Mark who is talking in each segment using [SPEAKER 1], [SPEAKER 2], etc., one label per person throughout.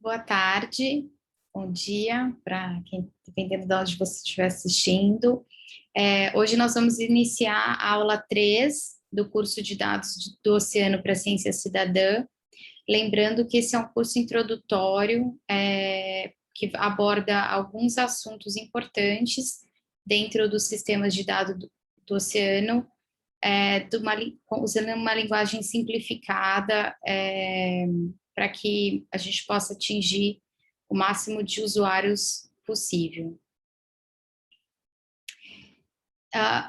[SPEAKER 1] Boa tarde, bom dia para quem, dependendo de onde você estiver assistindo. Hoje nós vamos iniciar a aula 3 do curso de dados do Oceano para a Ciência Cidadã. Lembrando que esse é um curso introdutório que aborda alguns assuntos importantes dentro dos sistemas de dados do oceano, usando uma linguagem simplificada, para que a gente possa atingir o máximo de usuários possível.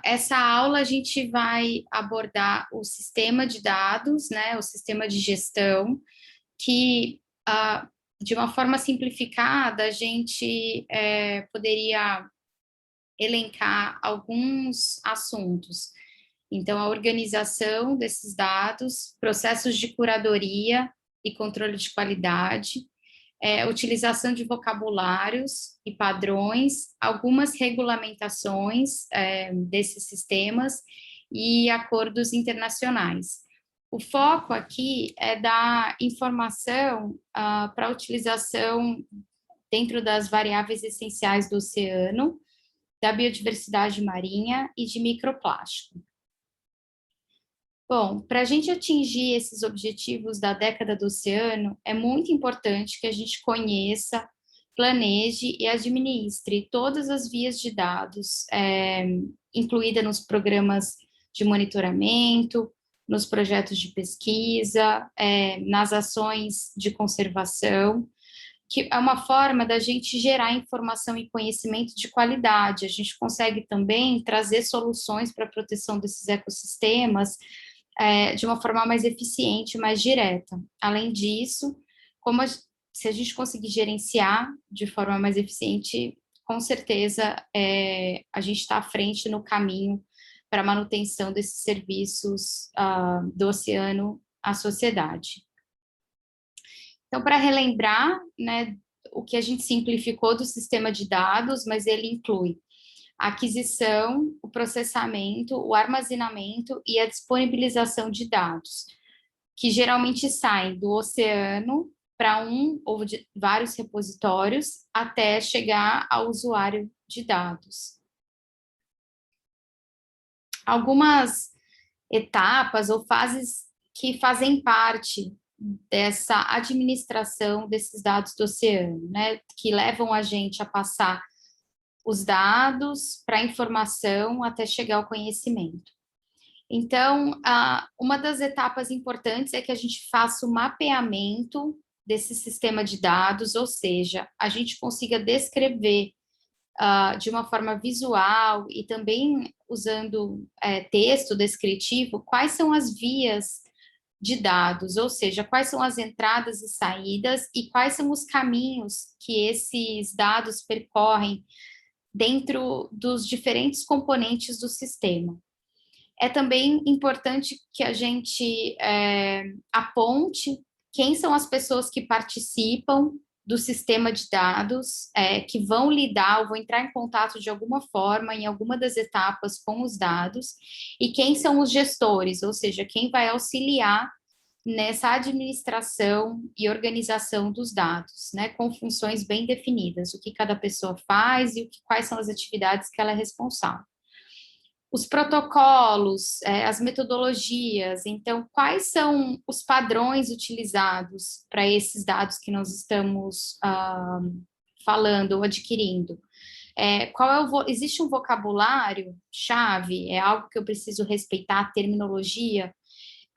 [SPEAKER 1] Essa aula a gente vai abordar o sistema de dados, né, o sistema de gestão, que de uma forma simplificada a gente poderia elencar alguns assuntos. Então, a organização desses dados, processos de curadoria e controle de qualidade, utilização de vocabulários e padrões, algumas regulamentações desses sistemas e acordos internacionais. O foco aqui é dar informação para a utilização dentro das variáveis essenciais do oceano, da biodiversidade marinha e de microplástico. Bom, para a gente atingir esses objetivos da década do oceano, é muito importante que a gente conheça, planeje e administre todas as vias de dados, incluídas nos programas de monitoramento, nos projetos de pesquisa, nas ações de conservação, que é uma forma da gente gerar informação e conhecimento de qualidade. A gente consegue também trazer soluções para a proteção desses ecossistemas de uma forma mais eficiente, mais direta. Além disso, se a gente conseguir gerenciar de forma mais eficiente, com certeza a gente está à frente no caminho para a manutenção desses serviços do oceano à sociedade. Então, para relembrar, né, o que a gente simplificou do sistema de dados, mas ele inclui a aquisição, o processamento, o armazenamento e a disponibilização de dados, que geralmente saem do oceano para um ou de vários repositórios até chegar ao usuário de dados. Algumas etapas ou fases que fazem parte dessa administração desses dados do oceano, né, que levam a gente a passar os dados para a informação até chegar ao conhecimento. Então, uma das etapas importantes é que a gente faça o mapeamento desse sistema de dados, ou seja, a gente consiga descrever de uma forma visual e também usando texto descritivo, quais são as vias de dados, ou seja, quais são as entradas e saídas e quais são os caminhos que esses dados percorrem dentro dos diferentes componentes do sistema. É também importante que a gente aponte quem são as pessoas que participam do sistema de dados, que vão lidar ou vão entrar em contato de alguma forma em alguma das etapas com os dados, e quem são os gestores, ou seja, quem vai auxiliar nessa administração e organização dos dados, né, com funções bem definidas, o que cada pessoa faz e quais são as atividades que ela é responsável. Os protocolos, as metodologias, então, quais são os padrões utilizados para esses dados que nós estamos falando ou adquirindo? Existe um vocabulário-chave, é algo que eu preciso respeitar, a terminologia.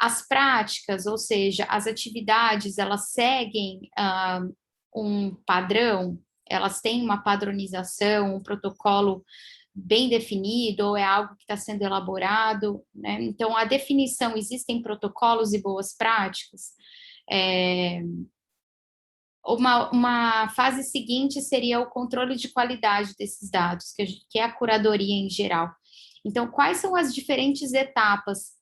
[SPEAKER 1] As práticas, ou seja, as atividades, elas seguem um padrão, elas têm uma padronização, um protocolo bem definido, ou é algo que está sendo elaborado, né? Então, a definição, existem protocolos e boas práticas. Uma fase seguinte seria o controle de qualidade desses dados, que é a curadoria em geral. Então, quais são as diferentes etapas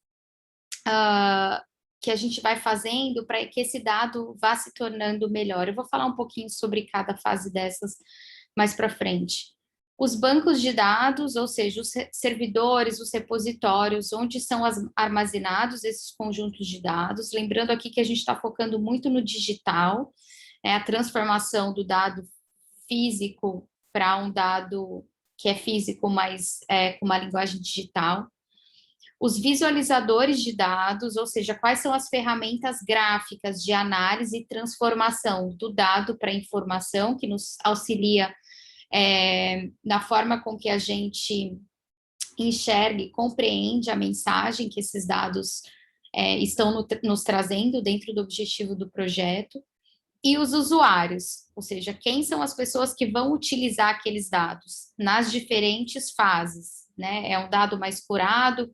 [SPEAKER 1] que a gente vai fazendo para que esse dado vá se tornando melhor? Eu vou falar um pouquinho sobre cada fase dessas mais para frente. Os bancos de dados, ou seja, os servidores, os repositórios, onde são armazenados esses conjuntos de dados. Lembrando aqui que a gente está focando muito no digital, né, a transformação do dado físico para um dado que é físico, mas com uma linguagem digital. Os visualizadores de dados, ou seja, quais são as ferramentas gráficas de análise e transformação do dado para informação, que nos auxilia na forma com que a gente enxerga e compreende a mensagem que esses dados estão nos trazendo dentro do objetivo do projeto. E os usuários, ou seja, quem são as pessoas que vão utilizar aqueles dados nas diferentes fases, né? É um dado mais curado,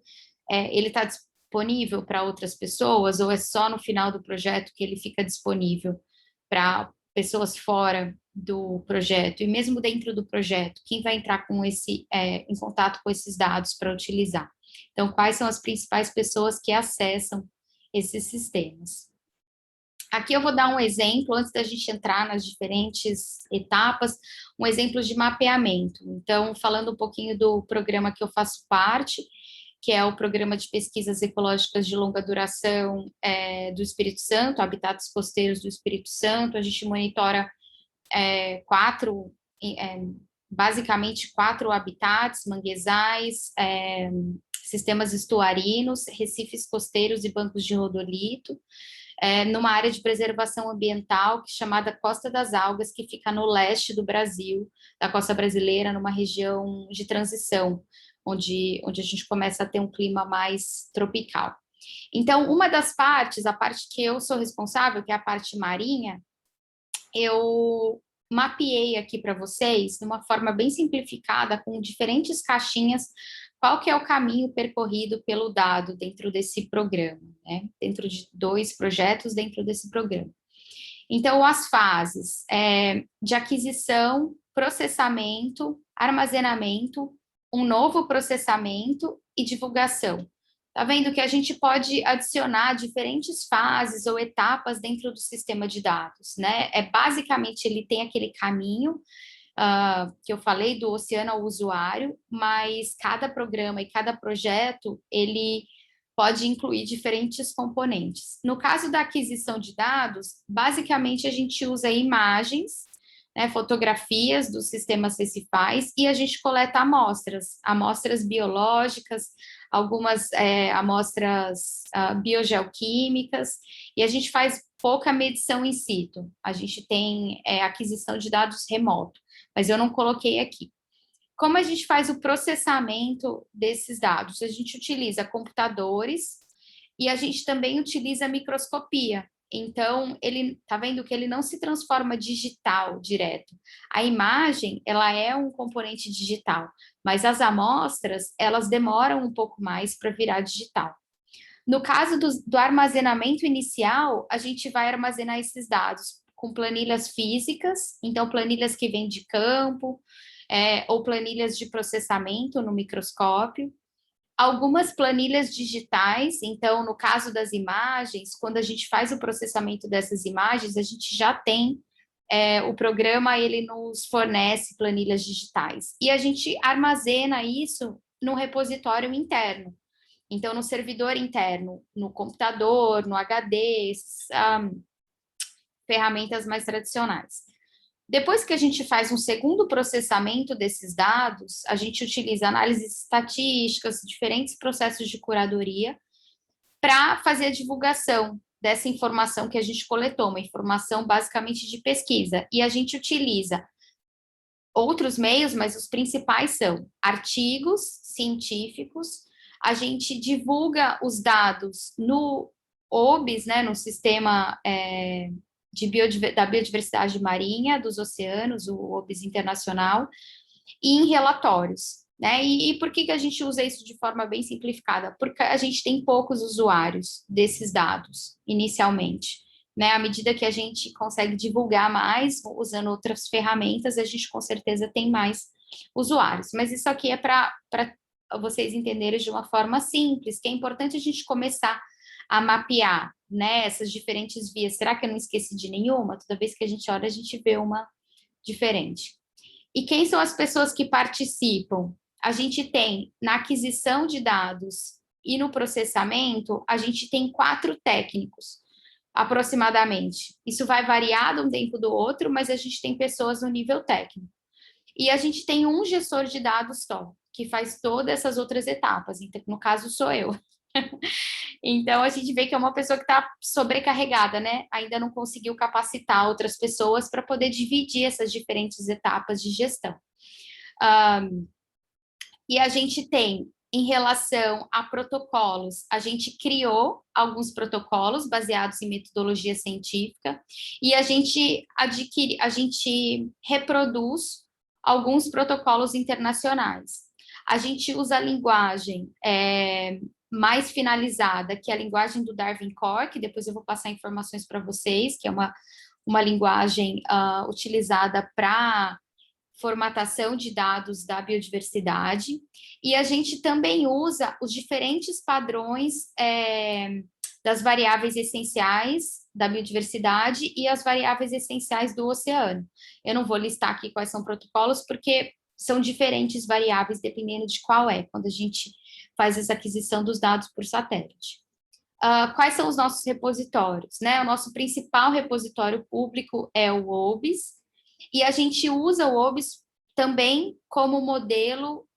[SPEAKER 1] ele está disponível para outras pessoas, ou é só no final do projeto que ele fica disponível para pessoas fora do projeto, e mesmo dentro do projeto, quem vai entrar em contato com esses dados para utilizar? Então, quais são as principais pessoas que acessam esses sistemas? Aqui eu vou dar um exemplo, antes da gente entrar nas diferentes etapas, um exemplo de mapeamento. Então, falando um pouquinho do programa que eu faço parte, que é o Programa de Pesquisas Ecológicas de Longa Duração do Espírito Santo, Habitats Costeiros do Espírito Santo. A gente monitora basicamente quatro habitats: manguezais, sistemas estuarinos, recifes costeiros e bancos de rodolito, numa área de preservação ambiental chamada Costa das Algas, que fica no leste do Brasil, da costa brasileira, numa região de transição, onde a gente começa a ter um clima mais tropical. Então, uma das partes, a parte que eu sou responsável, que é a parte marinha, eu mapeei aqui para vocês, de uma forma bem simplificada, com diferentes caixinhas, qual que é o caminho percorrido pelo dado dentro desse programa, né? Dentro de 2 projetos dentro desse programa. Então, as fases de aquisição, processamento, armazenamento, um novo processamento e divulgação. Tá vendo que a gente pode adicionar diferentes fases ou etapas dentro do sistema de dados, né? Basicamente, ele tem aquele caminho que eu falei do oceano ao usuário, mas cada programa e cada projeto, ele pode incluir diferentes componentes. No caso da aquisição de dados, basicamente a gente usa imagens, né, fotografias dos sistemas recifais, e a gente coleta amostras biológicas, algumas amostras biogeoquímicas, e a gente faz pouca medição in situ. A gente tem aquisição de dados remoto, mas eu não coloquei aqui. Como a gente faz o processamento desses dados? A gente utiliza computadores e a gente também utiliza microscopia. Então, ele tá vendo que ele não se transforma digital direto. A imagem, ela é um componente digital, mas as amostras, elas demoram um pouco mais para virar digital. No caso do armazenamento inicial, a gente vai armazenar esses dados com planilhas físicas, então planilhas que vêm de campo, ou planilhas de processamento no microscópio. Algumas planilhas digitais, então, no caso das imagens, quando a gente faz o processamento dessas imagens, a gente já tem, o programa, ele nos fornece planilhas digitais. E a gente armazena isso no repositório interno. Então, no servidor interno, no computador, no HD, ferramentas mais tradicionais. Depois que a gente faz um segundo processamento desses dados, a gente utiliza análises estatísticas, diferentes processos de curadoria, para fazer a divulgação dessa informação que a gente coletou, uma informação basicamente de pesquisa. E a gente utiliza outros meios, mas os principais são artigos científicos, a gente divulga os dados no OBS, né, no sistema da biodiversidade marinha dos oceanos, o OBS internacional, e em relatórios, né? E por que a gente usa isso de forma bem simplificada? Porque a gente tem poucos usuários desses dados, inicialmente, né? À medida que a gente consegue divulgar mais, usando outras ferramentas, a gente com certeza tem mais usuários. Mas isso aqui é para vocês entenderem de uma forma simples, que é importante a gente começar a mapear, né, essas diferentes vias. Será que eu não esqueci de nenhuma? Toda vez que a gente olha, a gente vê uma diferente. E quem são as pessoas que participam? A gente tem, na aquisição de dados e no processamento, a gente tem 4 técnicos. aproximadamente. Isso vai variar de um tempo do outro, mas a gente tem pessoas no nível técnico. E a gente tem um gestor de dados só, que faz todas essas outras etapas. Então, no caso, sou eu. Então, a gente vê que é uma pessoa que está sobrecarregada, né? Ainda não conseguiu capacitar outras pessoas para poder dividir essas diferentes etapas de gestão. E a gente tem, em relação a protocolos, a gente criou alguns protocolos baseados em metodologia científica e a gente reproduz alguns protocolos internacionais. A gente usa a linguagem mais finalizada, que é a linguagem do Darwin Core, que depois eu vou passar informações para vocês, que é uma linguagem utilizada para formatação de dados da biodiversidade, e a gente também usa os diferentes padrões das variáveis essenciais da biodiversidade e as variáveis essenciais do oceano. Eu não vou listar aqui quais são protocolos, porque são diferentes variáveis dependendo de qual quando a gente faz essa aquisição dos dados por satélite. Quais são os nossos repositórios, né? O nosso principal repositório público é o OBIS, e a gente usa o OBIS também como modelo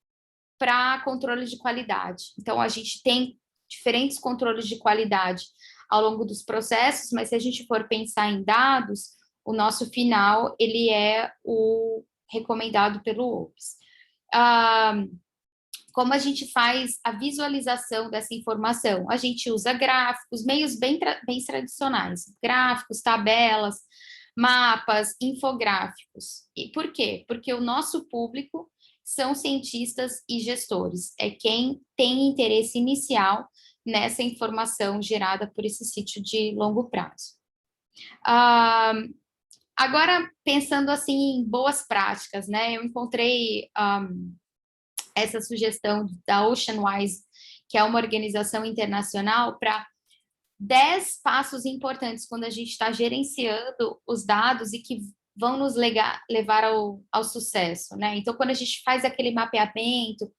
[SPEAKER 1] para controle de qualidade. Então, a gente tem diferentes controles de qualidade ao longo dos processos, mas se a gente for pensar em dados, o nosso final, ele é o recomendado pelo OBIS. Como a gente faz a visualização dessa informação? A gente usa gráficos, meios bem tradicionais, gráficos, tabelas, mapas, infográficos. E por quê? Porque o nosso público são cientistas e gestores, é quem tem interesse inicial nessa informação gerada por esse sítio de longo prazo. Agora, pensando assim em boas práticas, né? Eu encontrei essa sugestão da Oceanwise, que é uma organização internacional, para 10 passos importantes quando a gente está gerenciando os dados e que vão nos levar ao sucesso, né? Então, quando a gente faz aquele mapeamento,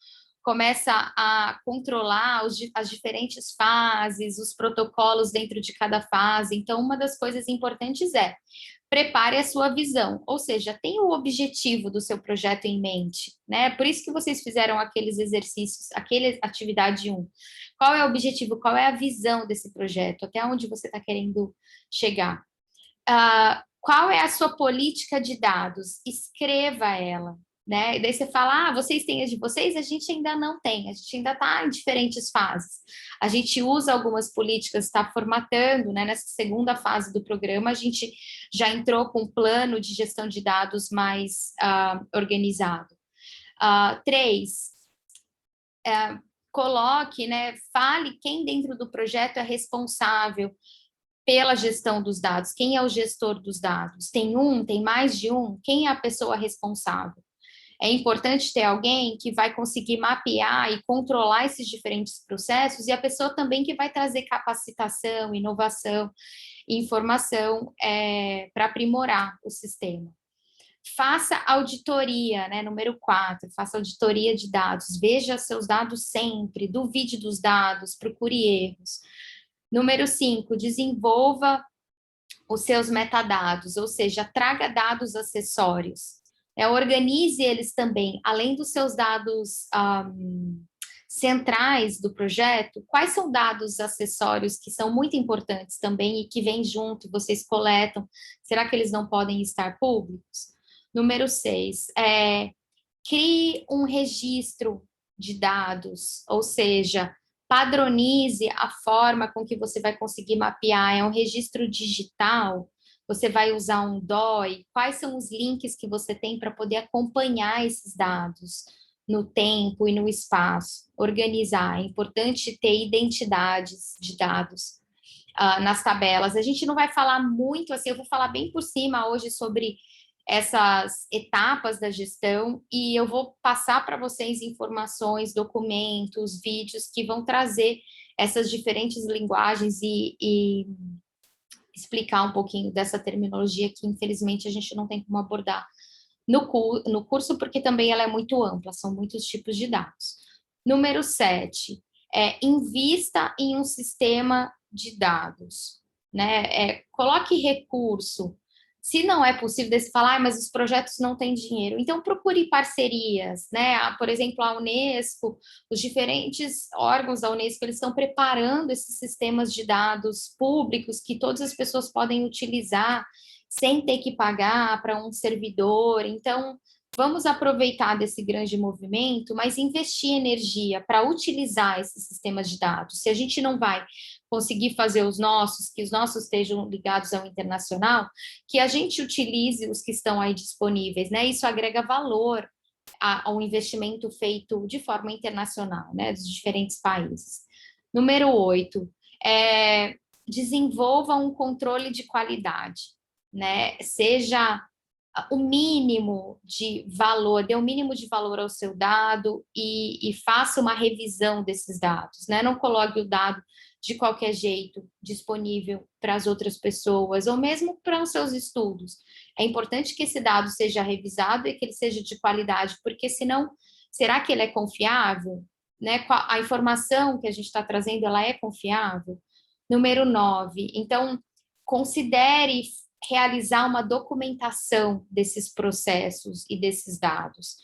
[SPEAKER 1] começa a controlar as diferentes fases, os protocolos dentro de cada fase. Então, uma das coisas importantes é prepare a sua visão, ou seja, tenha o objetivo do seu projeto em mente, né? Por isso que vocês fizeram aqueles exercícios, aquele atividade 1. Qual é o objetivo, qual é a visão desse projeto, até onde você está querendo chegar? Qual é a sua política de dados? Escreva ela, né? E daí você fala, vocês têm as de vocês? A gente ainda não tem, a gente ainda está em diferentes fases. A gente usa algumas políticas, está formatando, né? Nessa segunda fase do programa, a gente já entrou com um plano de gestão de dados mais organizado. 3, coloque, né? Fale quem dentro do projeto é responsável pela gestão dos dados, quem é o gestor dos dados? Tem mais de um? Quem é a pessoa responsável? É importante ter alguém que vai conseguir mapear e controlar esses diferentes processos e a pessoa também que vai trazer capacitação, inovação e informação para aprimorar o sistema. Faça auditoria, né? Número 4, faça auditoria de dados, veja seus dados sempre, duvide dos dados, procure erros. Número 5, desenvolva os seus metadados, ou seja, traga dados acessórios. Organize eles também, além dos seus dados centrais do projeto, quais são dados acessórios que são muito importantes também e que vêm junto, vocês coletam, será que eles não podem estar públicos? Número 6, crie um registro de dados, ou seja, padronize a forma com que você vai conseguir mapear, é um registro digital, você vai usar um DOI, quais são os links que você tem para poder acompanhar esses dados no tempo e no espaço, organizar, é importante ter identidades de dados nas tabelas. A gente não vai falar muito, assim, eu vou falar bem por cima hoje sobre essas etapas da gestão e eu vou passar para vocês informações, documentos, vídeos que vão trazer essas diferentes linguagens e explicar um pouquinho dessa terminologia que, infelizmente, a gente não tem como abordar no curso, porque também ela é muito ampla, são muitos tipos de dados. Número 7, invista em um sistema de dados, né? Coloque recurso. Se não é possível, daí você falar, mas os projetos não têm dinheiro. Então, procure parcerias, né? Por exemplo, a Unesco, os diferentes órgãos da Unesco, eles estão preparando esses sistemas de dados públicos que todas as pessoas podem utilizar sem ter que pagar para um servidor. Então, vamos aproveitar desse grande movimento, mas investir energia para utilizar esses sistemas de dados. Se a gente não vai conseguir fazer os nossos, que os nossos estejam ligados ao internacional, que a gente utilize os que estão aí disponíveis, né? Isso agrega valor ao investimento feito de forma internacional, né? Dos diferentes países. Número 8, desenvolva um controle de qualidade, né? Seja o mínimo de valor, dê o mínimo de valor ao seu dado e faça uma revisão desses dados, né? Não coloque o dado de qualquer jeito disponível para as outras pessoas, ou mesmo para os seus estudos. É importante que esse dado seja revisado e que ele seja de qualidade, porque senão, será que ele é confiável? Né? A informação que a gente está trazendo, ela é confiável? Número 9, então, considere realizar uma documentação desses processos e desses dados.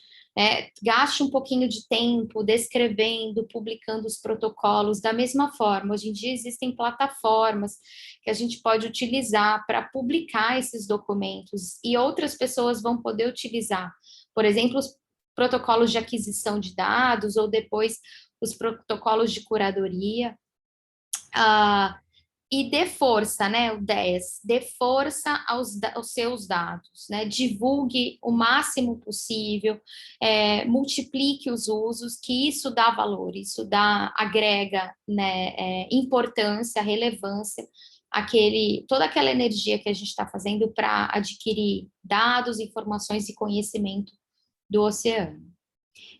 [SPEAKER 1] Gaste um pouquinho de tempo descrevendo, publicando os protocolos da mesma forma. Hoje em dia existem plataformas que a gente pode utilizar para publicar esses documentos e outras pessoas vão poder utilizar. Por exemplo, os protocolos de aquisição de dados ou depois os protocolos de curadoria. E dê força, né, o 10, dê força aos seus dados, né, divulgue o máximo possível, multiplique os usos, que isso dá valor, isso agrega, né, importância, relevância, toda aquela energia que a gente está fazendo para adquirir dados, informações e conhecimento do oceano.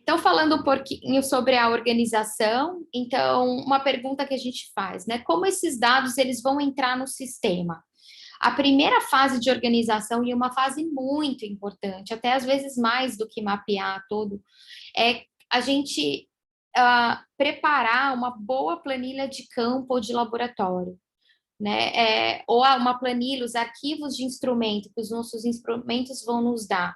[SPEAKER 1] Então, falando um pouquinho sobre a organização, então, uma pergunta que a gente faz, né? Como esses dados, eles vão entrar no sistema? A primeira fase de organização, e uma fase muito importante, até às vezes mais do que mapear todo, é a gente preparar uma boa planilha de campo ou de laboratório, né? Ou uma planilha, os arquivos de instrumento que os nossos instrumentos vão nos dar,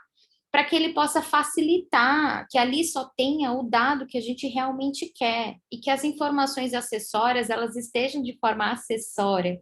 [SPEAKER 1] para que ele possa facilitar, que ali só tenha o dado que a gente realmente quer e que as informações acessórias elas estejam de forma acessória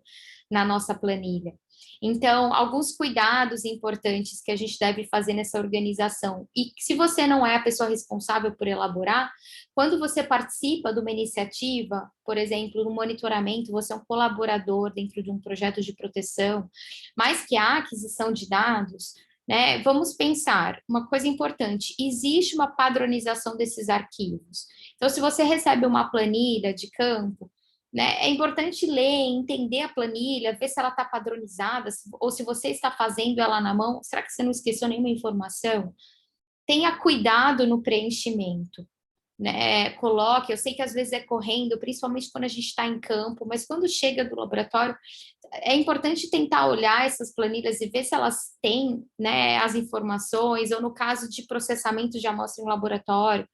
[SPEAKER 1] na nossa planilha. Então, alguns cuidados importantes que a gente deve fazer nessa organização. E se você não é a pessoa responsável por elaborar, quando você participa de uma iniciativa, por exemplo, no monitoramento, você é um colaborador dentro de um projeto de proteção, mais que a aquisição de dados, né? Vamos pensar, uma coisa importante, existe uma padronização desses arquivos. Então, se você recebe uma planilha de campo, né, é importante ler, entender a planilha, ver se ela está padronizada, ou se você está fazendo ela na mão, será que você não esqueceu nenhuma informação? Tenha cuidado no preenchimento. Né, coloque, eu sei que às vezes é correndo, principalmente quando a gente está em campo, mas quando chega do laboratório, é importante tentar olhar essas planilhas e ver se elas têm, né, as informações, ou no caso de processamento de amostra em laboratório,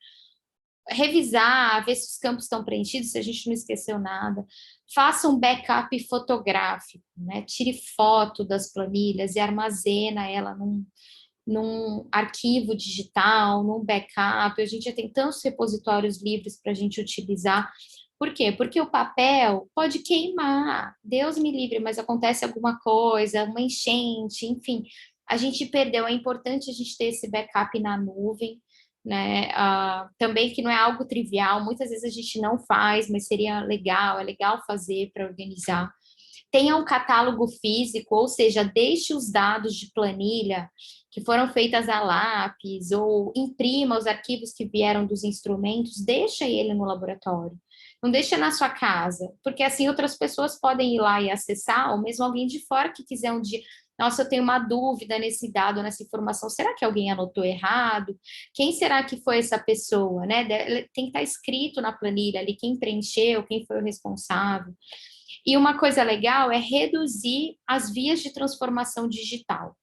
[SPEAKER 1] revisar, ver se os campos estão preenchidos, se a gente não esqueceu nada. Faça um backup fotográfico, né, tire foto das planilhas e armazena ela num arquivo digital, num backup. A gente já tem tantos repositórios livres para a gente utilizar. Por quê? Porque o papel pode queimar. Deus me livre, mas acontece alguma coisa, uma enchente, enfim. A gente perdeu. É importante a gente ter esse backup na nuvem, né? Também que não é algo trivial. Muitas vezes a gente não faz, mas seria legal, é legal fazer para organizar. Tenha um catálogo físico, ou seja, deixe os dados de planilha que foram feitas a lápis, ou imprima os arquivos que vieram dos instrumentos, deixa ele no laboratório. Não deixa na sua casa, porque assim outras pessoas podem ir lá e acessar, ou mesmo alguém de fora que quiser um dia, nossa, eu tenho uma dúvida nesse dado, nessa informação, será que alguém anotou errado? Quem será que foi essa pessoa, né? Tem que estar escrito na planilha ali quem preencheu, quem foi o responsável. E uma coisa legal é reduzir as vias de transformação digital.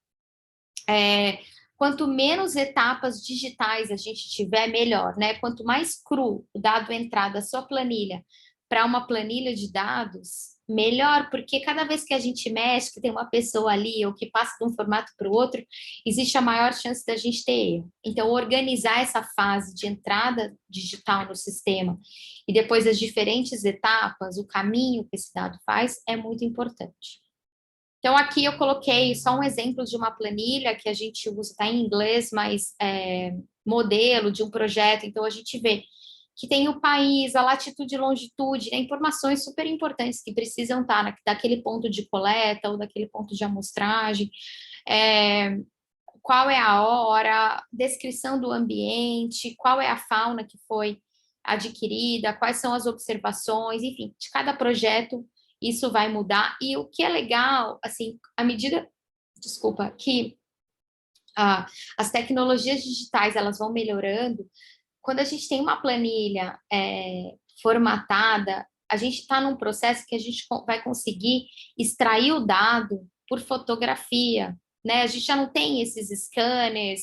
[SPEAKER 1] Quanto menos etapas digitais a gente tiver, melhor, né? Quanto mais cru o dado entrar da sua planilha para uma planilha de dados, melhor, porque cada vez que a gente mexe, que tem uma pessoa ali, ou que passa de um formato para o outro, existe a maior chance da gente ter erro. Então, organizar essa fase de entrada digital no sistema e depois as diferentes etapas, o caminho que esse dado faz, é muito importante. Então, aqui eu coloquei só um exemplo de uma planilha que a gente usa, está em inglês, mas modelo de um projeto. Então, a gente vê que tem o país, a latitude e longitude, né, informações super importantes que precisam estar daquele ponto de coleta ou daquele ponto de amostragem, qual é a hora, descrição do ambiente, qual é a fauna que foi adquirida, quais são as observações, enfim, de cada projeto isso vai mudar. E o que é legal, assim, à medida, desculpa, que as tecnologias digitais elas vão melhorando, quando a gente tem uma planilha formatada, a gente está num processo que a gente vai conseguir extrair o dado por fotografia, né? A gente já não tem esses scanners,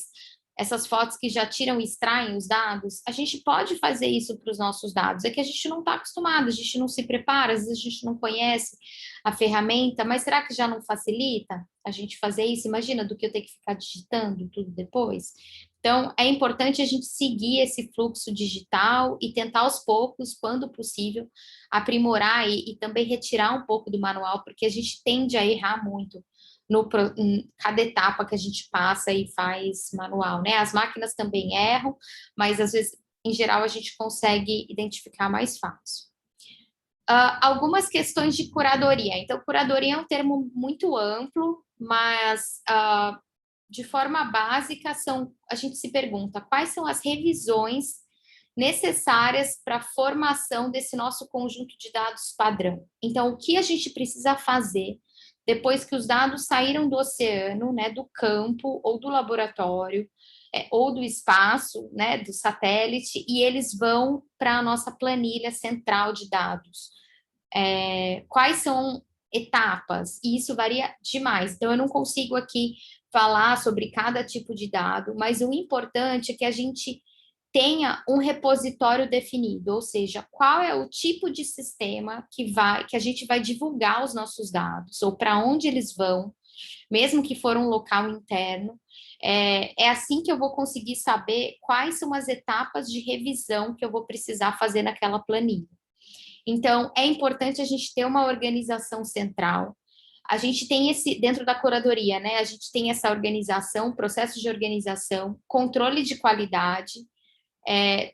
[SPEAKER 1] essas fotos que já tiram e extraem os dados. A gente pode fazer isso para os nossos dados, é que a gente não está acostumado, a gente não se prepara, às vezes a gente não conhece a ferramenta, mas será que já não facilita a gente fazer isso? Imagina do que eu ter que ficar digitando tudo depois. Então, é importante a gente seguir esse fluxo digital e tentar aos poucos, quando possível, aprimorar e também retirar um pouco do manual, porque a gente tende a errar muito em cada etapa que a gente passa e faz manual, né? As máquinas também erram, mas às vezes, em geral, a gente consegue identificar mais fácil. Algumas questões de curadoria. Então, curadoria é um termo muito amplo, mas de forma básica, a gente se pergunta quais são as revisões necessárias para a formação desse nosso conjunto de dados padrão. Então, o que a gente precisa fazer depois que os dados saíram do oceano, né, do campo ou do laboratório, ou do espaço, né, do satélite, e eles vão para a nossa planilha central de dados. Quais são etapas? E isso varia demais. Então, eu não consigo aqui falar sobre cada tipo de dado, mas o importante é que a gente tenha um repositório definido, ou seja, qual é o tipo de sistema que a gente vai divulgar os nossos dados, ou para onde eles vão, mesmo que for um local interno. É assim que eu vou conseguir saber quais são as etapas de revisão que eu vou precisar fazer naquela planilha. Então, é importante a gente ter uma organização central. A gente tem dentro da curadoria, né? A gente tem essa organização, processo de organização, controle de qualidade,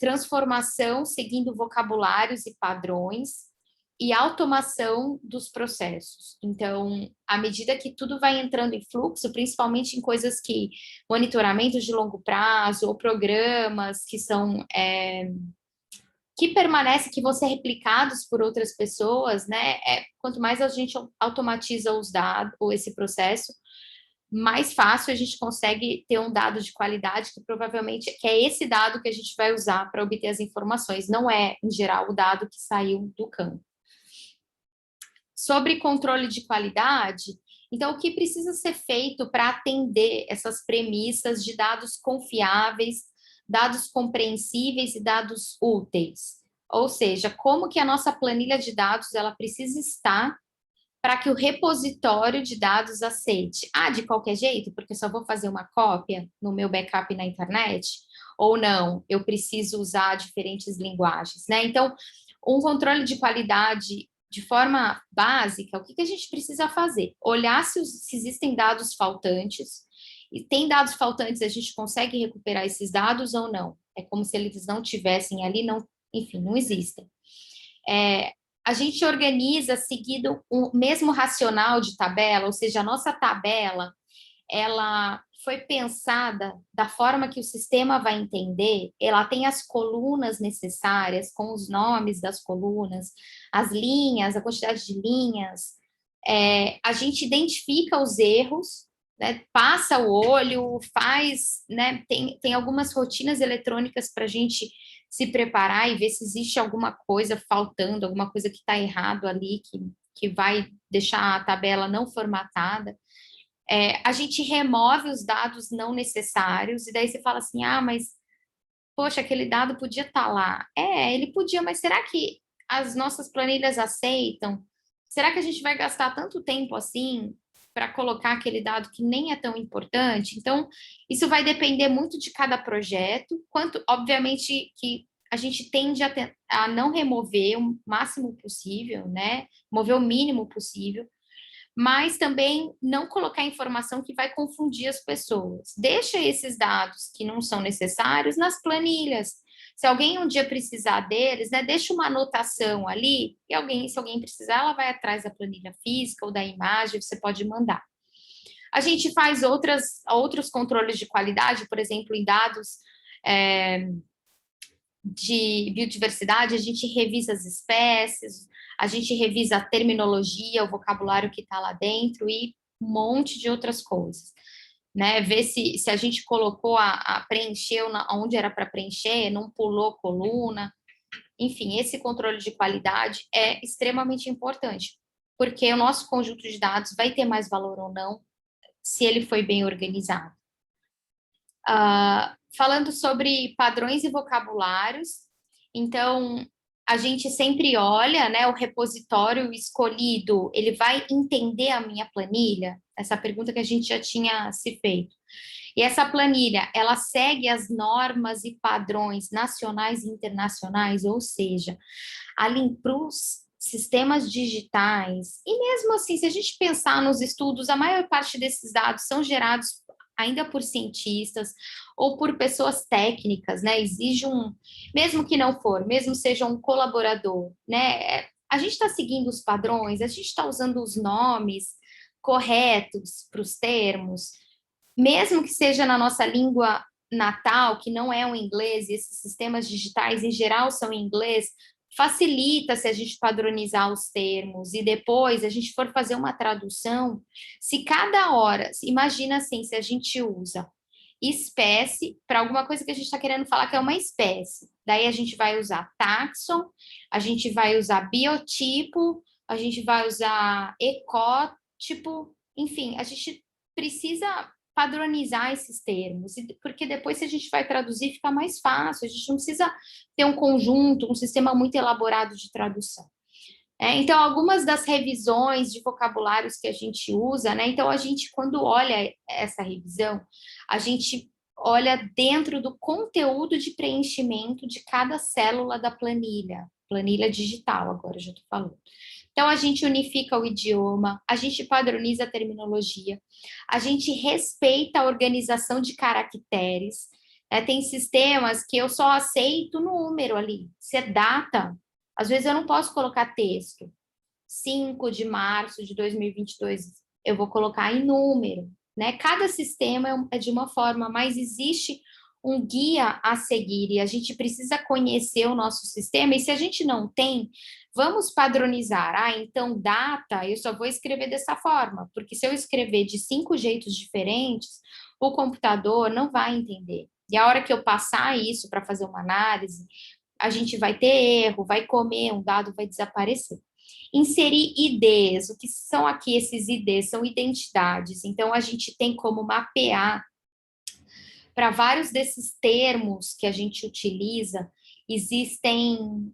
[SPEAKER 1] transformação seguindo vocabulários e padrões e automação dos processos. Então, à medida que tudo vai entrando em fluxo, principalmente em coisas que monitoramentos de longo prazo ou programas que são que permanecem, que vão ser replicados por outras pessoas, né? Quanto mais a gente automatiza os dados ou esse processo, mais fácil a gente consegue ter um dado de qualidade que é esse dado que a gente vai usar para obter as informações, não é, em geral, o dado que saiu do campo. Sobre controle de qualidade, então, o que precisa ser feito para atender essas premissas de dados confiáveis, dados compreensíveis e dados úteis? Ou seja, como que a nossa planilha de dados ela precisa estar para que o repositório de dados aceite. De qualquer jeito, porque eu só vou fazer uma cópia no meu backup na internet? Ou não, eu preciso usar diferentes linguagens, né? Então, um controle de qualidade de forma básica, o que a gente precisa fazer? Olhar se existem dados faltantes, e tem dados faltantes, a gente consegue recuperar esses dados ou não? É como se eles não tivessem ali, não, enfim, não existem. A gente organiza seguindo o mesmo racional de tabela, ou seja, a nossa tabela, ela foi pensada da forma que o sistema vai entender, ela tem as colunas necessárias, com os nomes das colunas, as linhas, a quantidade de linhas, a gente identifica os erros, né, passa o olho, faz, né, tem algumas rotinas eletrônicas para a gente se preparar e ver se existe alguma coisa faltando, alguma coisa que está errado ali, que vai deixar a tabela não formatada. A gente remove os dados não necessários, e daí você fala assim, mas, poxa, aquele dado podia estar lá. Ele podia, mas será que as nossas planilhas aceitam? será que a gente vai gastar tanto tempo assim para colocar aquele dado que nem é tão importante? Então, isso vai depender muito de cada projeto, quanto, obviamente, que a gente tende a não remover o máximo possível, né? Mover o mínimo possível, mas também não colocar informação que vai confundir as pessoas. Deixa esses dados que não são necessários nas planilhas. Se alguém um dia precisar deles, né, deixa uma anotação ali, e alguém, se alguém precisar, ela vai atrás da planilha física ou da imagem, você pode mandar. A gente faz outros controles de qualidade, por exemplo, em dados de biodiversidade, a gente revisa as espécies, a gente revisa a terminologia, o vocabulário que está lá dentro e um monte de outras coisas, né? Ver se a gente colocou preencheu onde era para preencher, não pulou coluna. Enfim, esse controle de qualidade é extremamente importante, porque o nosso conjunto de dados vai ter mais valor ou não se ele foi bem organizado. Falando sobre padrões e vocabulários, então a gente sempre olha, né, o repositório escolhido, ele vai entender a minha planilha? Essa pergunta que a gente já tinha se feito. E essa planilha, ela segue as normas e padrões nacionais e internacionais, ou seja, ali para os sistemas digitais, e mesmo assim, se a gente pensar nos estudos, a maior parte desses dados são gerados ainda por cientistas ou por pessoas técnicas, né? Exige mesmo que não for, mesmo seja um colaborador, né? A gente está seguindo os padrões, a gente está usando os nomes corretos para os termos, mesmo que seja na nossa língua natal, que não é o inglês, e esses sistemas digitais em geral são em inglês, facilita se a gente padronizar os termos e depois a gente for fazer uma tradução, se cada hora, imagina assim, se a gente usa espécie para alguma coisa que a gente está querendo falar que é uma espécie, daí a gente vai usar táxon, a gente vai usar biotipo, a gente vai usar ecótipo, enfim, a gente precisa padronizar esses termos, porque depois se a gente vai traduzir fica mais fácil, a gente não precisa ter um conjunto, um sistema muito elaborado de tradução. Então, algumas das revisões de vocabulários que a gente usa, né? Então, a gente, quando olha essa revisão, a gente olha dentro do conteúdo de preenchimento de cada célula da planilha digital, agora já estou falando. Então, a gente unifica o idioma, a gente padroniza a terminologia, a gente respeita a organização de caracteres. Tem sistemas que eu só aceito número ali. Se é data, às vezes eu não posso colocar texto. 5 de março de 2022, eu vou colocar em número, né? Cada sistema é de uma forma, mas existe um guia a seguir e a gente precisa conhecer o nosso sistema, e se a gente não tem, vamos padronizar. Então, data, eu só vou escrever dessa forma, porque se eu escrever de 5 jeitos diferentes, o computador não vai entender. E a hora que eu passar isso para fazer uma análise, a gente vai ter erro, vai comer, um dado vai desaparecer. Inserir IDs, o que são aqui esses IDs? São identidades, então a gente tem como mapear para vários desses termos que a gente utiliza, existem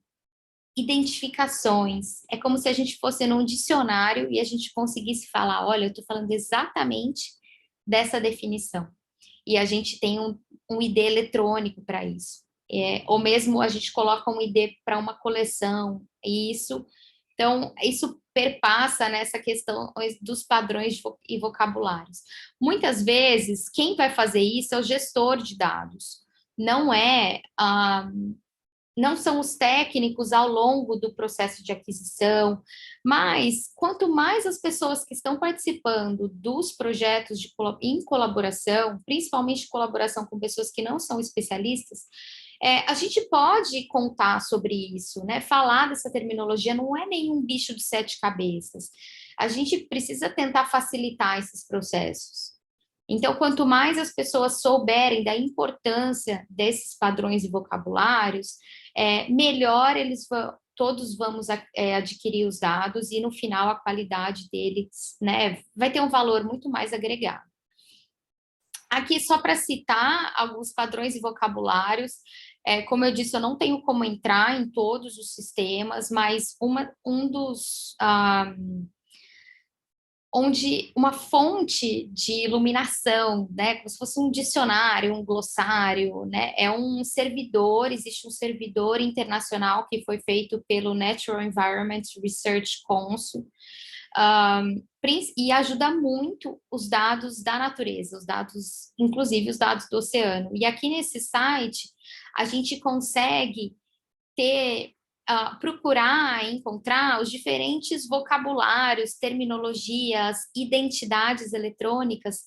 [SPEAKER 1] identificações. É como se a gente fosse num dicionário e a gente conseguisse falar, olha, eu estou falando exatamente dessa definição. E a gente tem um ID eletrônico para isso. Ou mesmo a gente coloca um ID para uma coleção, então, isso perpassa nessa questão dos padrões e vocabulários. Muitas vezes, quem vai fazer isso é o gestor de dados, não são os técnicos ao longo do processo de aquisição, mas quanto mais as pessoas que estão participando dos projetos em colaboração, principalmente colaboração com pessoas que não são especialistas, a gente pode contar sobre isso, né? Falar dessa terminologia não é nenhum bicho de 7 cabeças. A gente precisa tentar facilitar esses processos. Então, quanto mais as pessoas souberem da importância desses padrões e vocabulários, melhor todos vamos adquirir os dados e, no final, a qualidade deles, né, vai ter um valor muito mais agregado. Aqui, só para citar alguns padrões e vocabulários, Como eu disse, eu não tenho como entrar em todos os sistemas, mas onde uma fonte de iluminação, né, como se fosse um dicionário, um glossário, né, existe um servidor internacional que foi feito pelo Natural Environment Research Council, e ajuda muito os dados da natureza, os dados, inclusive os dados do oceano. E aqui nesse site, a gente consegue procurar, encontrar os diferentes vocabulários, terminologias, identidades eletrônicas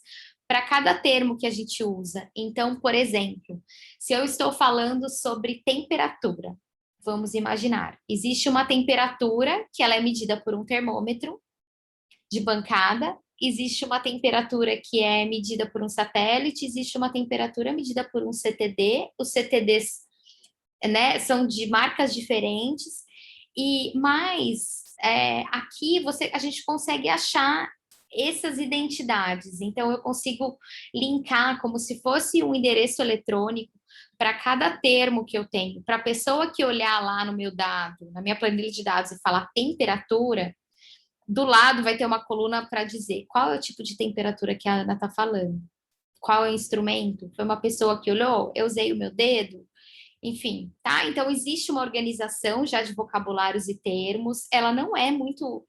[SPEAKER 1] para cada termo que a gente usa. Então, por exemplo, se eu estou falando sobre temperatura, vamos imaginar, existe uma temperatura que ela é medida por um termômetro de bancada, existe uma temperatura que é medida por um satélite, existe uma temperatura medida por um CTD, os CTDs, né, são de marcas diferentes, aqui a gente consegue achar essas identidades. Então, eu consigo linkar como se fosse um endereço eletrônico para cada termo que eu tenho. Para a pessoa que olhar lá no meu dado, na minha planilha de dados e falar temperatura, do lado vai ter uma coluna para dizer qual é o tipo de temperatura que a Ana está falando, qual é o instrumento, foi uma pessoa que olhou, eu usei o meu dedo, enfim, tá? Então, existe uma organização já de vocabulários e termos, ela não é muito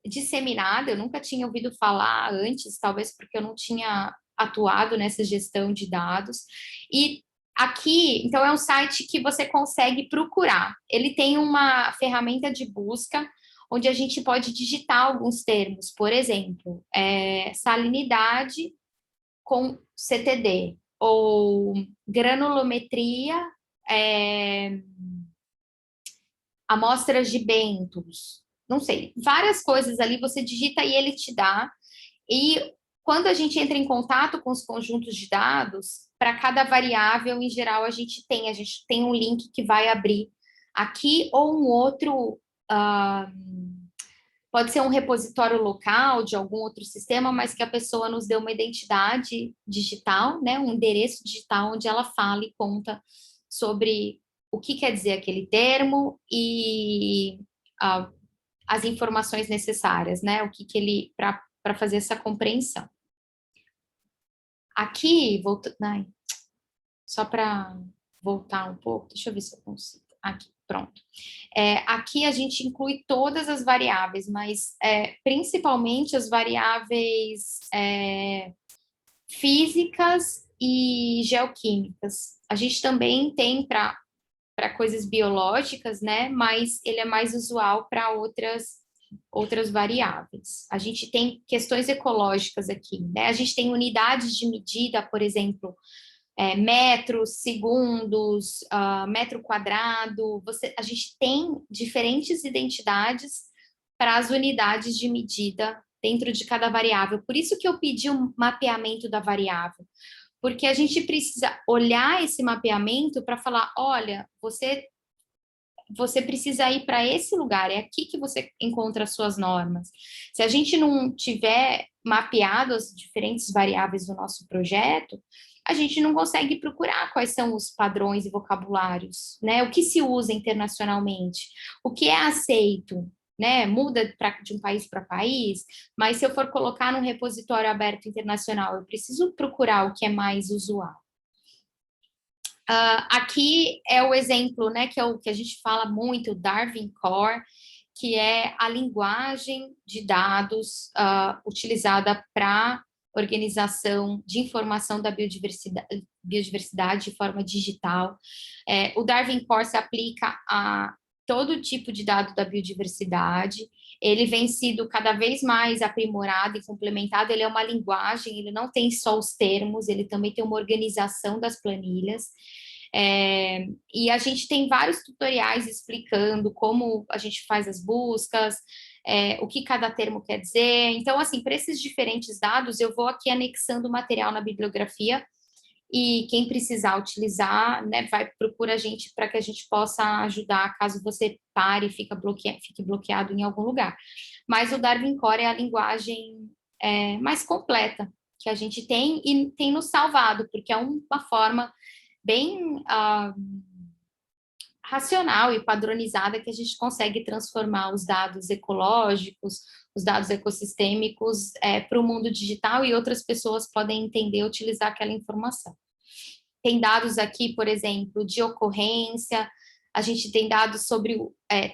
[SPEAKER 1] disseminada, eu nunca tinha ouvido falar antes, talvez porque eu não tinha atuado nessa gestão de dados. E aqui, então, é um site que você consegue procurar. Ele tem uma ferramenta de busca onde a gente pode digitar alguns termos, por exemplo, salinidade com CTD, ou granulometria, amostras de bentos, não sei, várias coisas ali você digita e ele te dá. E quando a gente entra em contato com os conjuntos de dados, para cada variável, em geral, a gente tem um link que vai abrir aqui ou um outro. Pode ser um repositório local de algum outro sistema, mas que a pessoa nos dê uma identidade digital, né, um endereço digital onde ela fala e conta sobre o que quer dizer aquele termo e as informações necessárias, né, o que ele para fazer essa compreensão. Aqui, só para voltar um pouco, deixa eu ver se eu consigo. Aqui, pronto. Aqui a gente inclui todas as variáveis, mas principalmente as variáveis físicas e geoquímicas. A gente também tem para coisas biológicas, né? Mas ele é mais usual para outras variáveis. A gente tem questões ecológicas aqui, né? A gente tem unidades de medida, por exemplo, metros, segundos, metro quadrado. A gente tem diferentes identidades para as unidades de medida dentro de cada variável. Por isso que eu pedi um mapeamento da variável, porque a gente precisa olhar esse mapeamento para falar, olha, você precisa ir para esse lugar, é aqui que você encontra as suas normas. Se a gente não tiver mapeado as diferentes variáveis do nosso projeto, a gente não consegue procurar quais são os padrões e vocabulários, né? O que se usa internacionalmente, o que é aceito, né? Muda de um país para país, mas se eu for colocar num repositório aberto internacional, eu preciso procurar o que é mais usual. Aqui é o exemplo, né, que é o que a gente fala muito, o Darwin Core, que é a linguagem de dados utilizada para organização de informação da biodiversidade de forma digital. O Darwin Core se aplica a todo tipo de dado da biodiversidade. Ele vem sido cada vez mais aprimorado e complementado. Ele é uma linguagem, ele não tem só os termos, ele também tem uma organização das planilhas. E a gente tem vários tutoriais explicando como a gente faz as buscas, o que cada termo quer dizer. Então, assim, para esses diferentes dados, eu vou aqui anexando o material na bibliografia e quem precisar utilizar, né, procura a gente para que a gente possa ajudar caso você pare e fique bloqueado em algum lugar. Mas o Darwin Core é a linguagem mais completa que a gente tem e tem nos salvado, porque é uma forma bem racional e padronizada que a gente consegue transformar os dados ecológicos, os dados ecossistêmicos para o mundo digital, e outras pessoas podem entender e utilizar aquela informação. Tem dados aqui, por exemplo, de ocorrência, a gente tem dados sobre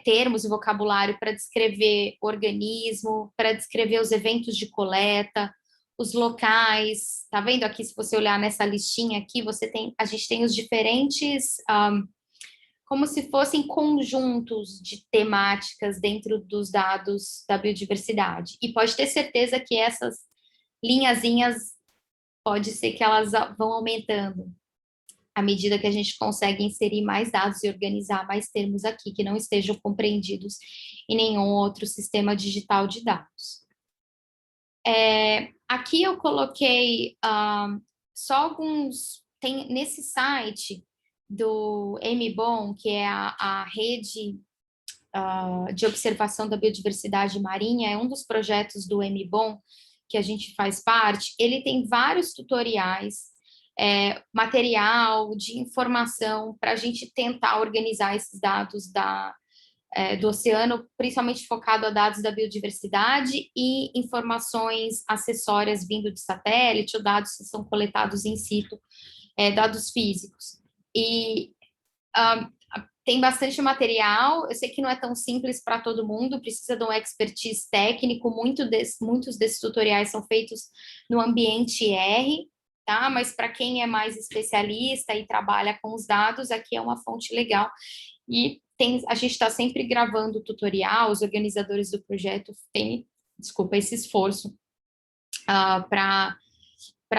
[SPEAKER 1] termos e vocabulário para descrever organismo, para descrever os eventos de coleta, os locais. Tá vendo aqui, se você olhar nessa listinha aqui, a gente tem os diferentes, como se fossem conjuntos de temáticas dentro dos dados da biodiversidade. E pode ter certeza que essas linhazinhas, pode ser que elas vão aumentando à medida que a gente consegue inserir mais dados e organizar mais termos aqui, que não estejam compreendidos em nenhum outro sistema digital de dados. Aqui eu coloquei só alguns, tem nesse site do MBOM, que é a rede de observação da biodiversidade marinha, é um dos projetos do MBOM que a gente faz parte. Ele tem vários tutoriais, material de informação para a gente tentar organizar esses dados do oceano, principalmente focado a dados da biodiversidade e informações acessórias vindo de satélite ou dados que são coletados in situ, dados físicos. E tem bastante material, eu sei que não é tão simples para todo mundo, precisa de um expertise técnico, muitos desses tutoriais são feitos no ambiente R, tá? Mas para quem é mais especialista e trabalha com os dados, aqui é uma fonte legal. E a gente está sempre gravando tutorial, os organizadores do projeto têm, esse esforço para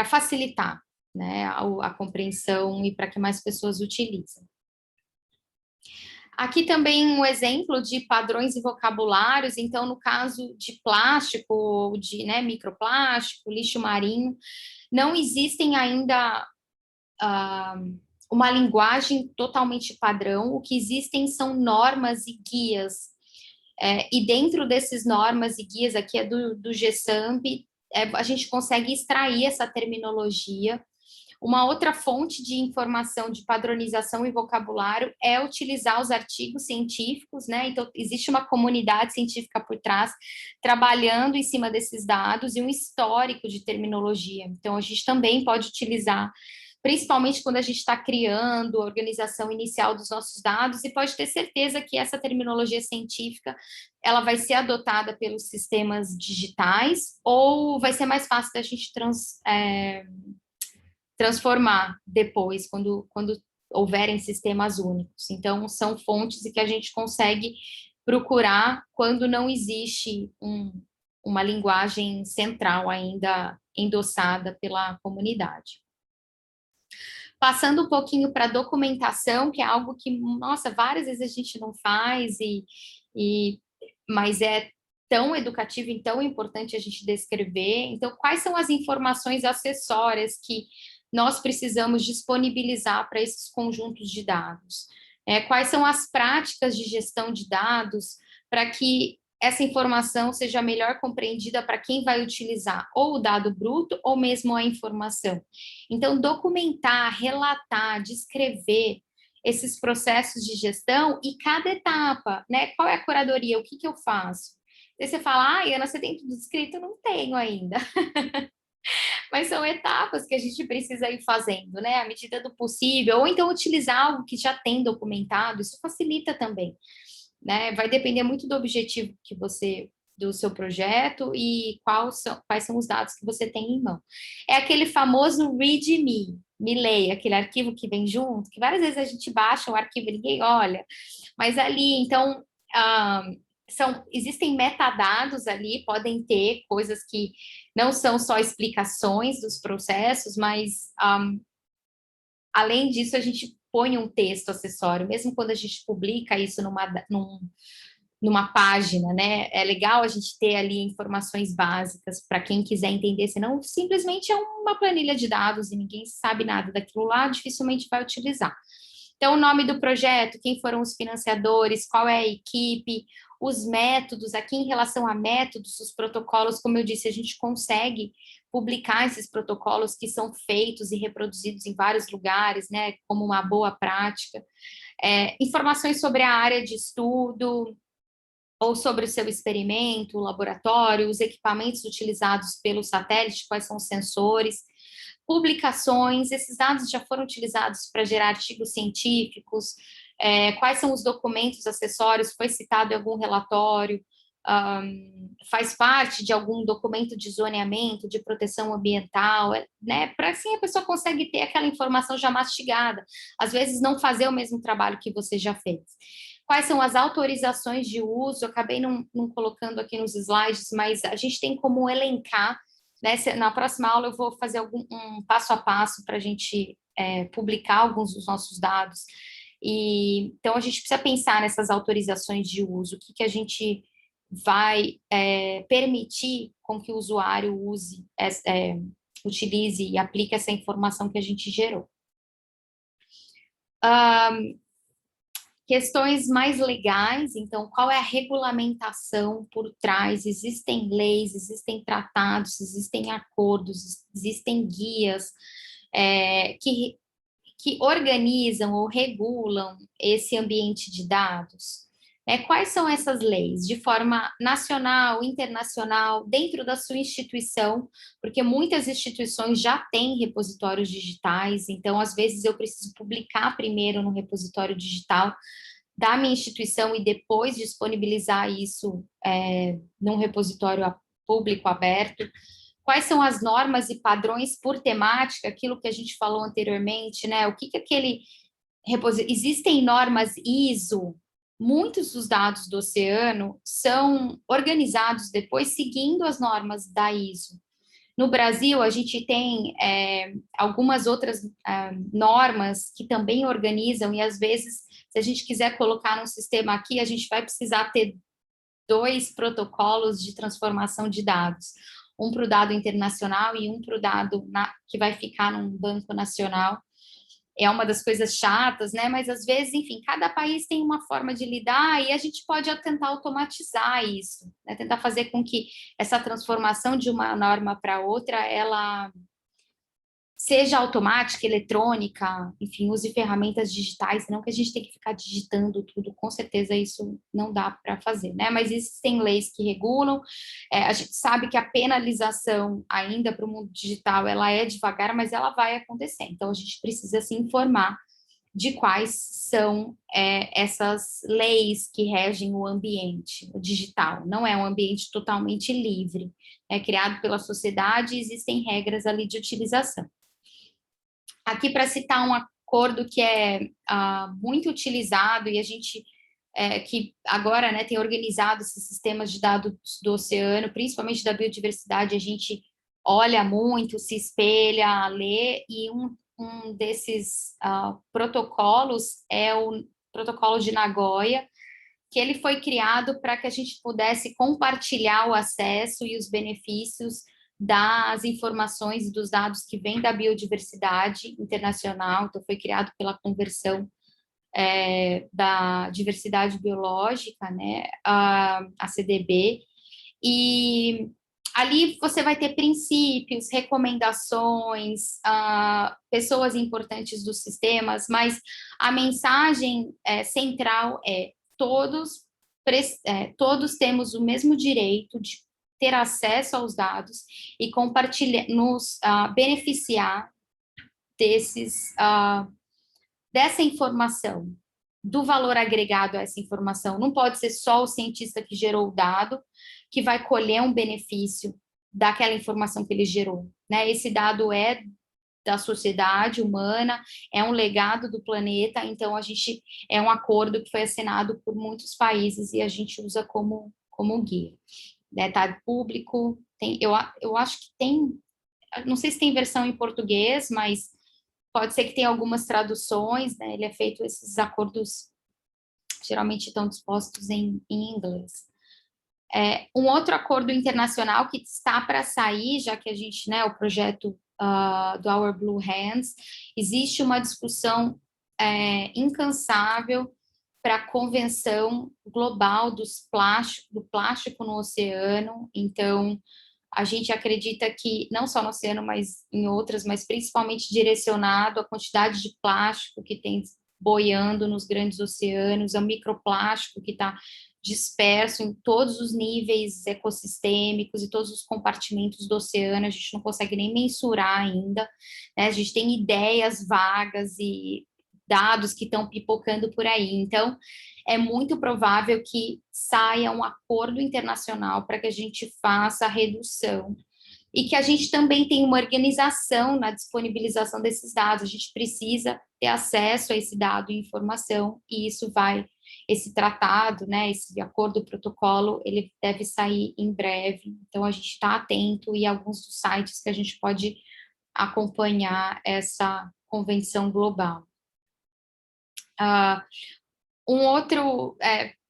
[SPEAKER 1] facilitar, né, a compreensão e para que mais pessoas utilizem. Aqui também um exemplo de padrões e vocabulários. Então, no caso de plástico, de microplástico, lixo marinho, não existem ainda uma linguagem totalmente padrão. O que existem são normas e guias. E dentro desses normas e guias, aqui é do GESAMB, a gente consegue extrair essa terminologia. Uma outra fonte de informação de padronização e vocabulário é utilizar os artigos científicos, né? Então, existe uma comunidade científica por trás, trabalhando em cima desses dados e um histórico de terminologia. Então, a gente também pode utilizar, principalmente quando a gente está criando a organização inicial dos nossos dados, e pode ter certeza que essa terminologia científica, ela vai ser adotada pelos sistemas digitais, ou vai ser mais fácil da gente transformar depois, quando houverem sistemas únicos. Então, são fontes que a gente consegue procurar quando não existe uma linguagem central ainda endossada pela comunidade. Passando um pouquinho para a documentação, que é algo que, nossa, várias vezes a gente não faz, mas é tão educativo e tão importante a gente descrever. Então, quais são as informações acessórias que nós precisamos disponibilizar para esses conjuntos de dados? Quais são as práticas de gestão de dados para que essa informação seja melhor compreendida para quem vai utilizar ou o dado bruto ou mesmo a informação? Então, documentar, relatar, descrever esses processos de gestão e cada etapa, né? Qual é a curadoria? O que eu faço? Aí você fala, Ana, você tem tudo escrito? Não tenho ainda. Mas são etapas que a gente precisa ir fazendo, né? À medida do possível, ou então utilizar algo que já tem documentado, isso facilita também, né? Vai depender muito do objetivo do seu projeto e quais são os dados que você tem em mão. É aquele famoso README, me leia, aquele arquivo que vem junto, que várias vezes a gente baixa o arquivo e ninguém olha, mas ali, então, existem metadados ali, podem ter coisas que não são só explicações dos processos, mas, além disso, a gente põe um texto acessório, mesmo quando a gente publica isso numa página, né? É legal a gente ter ali informações básicas para quem quiser entender, senão simplesmente é uma planilha de dados e ninguém sabe nada daquilo lá, dificilmente vai utilizar. Então, o nome do projeto, quem foram os financiadores, qual é a equipe, os métodos, aqui em relação a métodos, os protocolos, como eu disse, a gente consegue publicar esses protocolos que são feitos e reproduzidos em vários lugares, né, como uma boa prática. Informações sobre a área de estudo, ou sobre o seu experimento, o laboratório, os equipamentos utilizados pelo satélite, quais são os sensores, publicações, esses dados já foram utilizados para gerar artigos científicos, quais são os documentos acessórios, foi citado em algum relatório, faz parte de algum documento de zoneamento, de proteção ambiental, né? Para assim a pessoa consegue ter aquela informação já mastigada, às vezes não fazer o mesmo trabalho que você já fez. Quais são as autorizações de uso? Eu acabei não colocando aqui nos slides, mas a gente tem como elencar, né? Na próxima aula eu vou fazer um passo a passo para a gente publicar alguns dos nossos dados. Então, a gente precisa pensar nessas autorizações de uso, o que a gente vai permitir com que o usuário utilize e aplique essa informação que a gente gerou. Questões mais legais, então, qual é a regulamentação por trás? Existem leis, existem tratados, existem acordos, existem guias que organizam ou regulam esse ambiente de dados? Quais são essas leis? De forma nacional, internacional, dentro da sua instituição, porque muitas instituições já têm repositórios digitais, então, às vezes, eu preciso publicar primeiro no repositório digital da minha instituição e depois disponibilizar isso num repositório público aberto. Quais são as normas e padrões por temática, aquilo que a gente falou anteriormente, né? O que aquele repositório... Existem normas ISO, muitos dos dados do oceano são organizados depois seguindo as normas da ISO. No Brasil, a gente tem algumas outras normas que também organizam, e às vezes, se a gente quiser colocar num sistema aqui, a gente vai precisar ter 2 protocolos de transformação de dados. Um para o dado internacional e um para o dado que vai ficar num banco nacional. É uma das coisas chatas, né? Mas às vezes, enfim, cada país tem uma forma de lidar e a gente pode tentar automatizar isso, né? Tentar fazer com que essa transformação de uma norma para outra, ela seja automática, eletrônica, enfim, use ferramentas digitais, não que a gente tenha que ficar digitando tudo, com certeza isso não dá para fazer, né? Mas existem leis que regulam, a gente sabe que a penalização ainda para o mundo digital, ela é devagar, mas ela vai acontecer, então a gente precisa se informar de quais são essas leis que regem o ambiente o digital. Não é um ambiente totalmente livre, é criado pela sociedade e existem regras ali de utilização. Aqui, para citar um acordo que é muito utilizado e a gente que agora, né, tem organizado esses sistemas de dados do oceano, principalmente da biodiversidade, a gente olha muito, se espelha, lê, e um desses protocolos é o protocolo de Nagoya, que ele foi criado para que a gente pudesse compartilhar o acesso e os benefícios das informações e dos dados que vêm da biodiversidade internacional. Então, foi criado pela Convenção da Diversidade Biológica, né, a CDB, e ali você vai ter princípios, recomendações, pessoas importantes dos sistemas, mas a mensagem central é todos temos o mesmo direito de ter acesso aos dados e compartilhar, nos beneficiar dessa informação, do valor agregado a essa informação. Não pode ser só o cientista que gerou o dado que vai colher um benefício daquela informação que ele gerou, né? Esse dado é da sociedade humana, é um legado do planeta, então é um acordo que foi assinado por muitos países e a gente usa como guia. Tá público, eu acho que tem, não sei se tem versão em português, mas pode ser que tenha algumas traduções, né? Ele é feito, esses acordos geralmente estão dispostos em inglês. Um outro acordo internacional que está para sair, já que a gente, né, o projeto do Our Blue Hands, existe uma discussão incansável para a Convenção Global do Plástico no Oceano. Então, a gente acredita que, não só no oceano, mas em outras, mas principalmente direcionado à quantidade de plástico que tem boiando nos grandes oceanos, é o microplástico que está disperso em todos os níveis ecossistêmicos e todos os compartimentos do oceano, a gente não consegue nem mensurar ainda, né? A gente tem ideias vagas e dados que estão pipocando por aí. Então, é muito provável que saia um acordo internacional para que a gente faça a redução e que a gente também tenha uma organização na disponibilização desses dados. A gente precisa ter acesso a esse dado e informação, e esse tratado, né, esse acordo, protocolo, ele deve sair em breve. Então, a gente está atento e alguns dos sites que a gente pode acompanhar essa convenção global.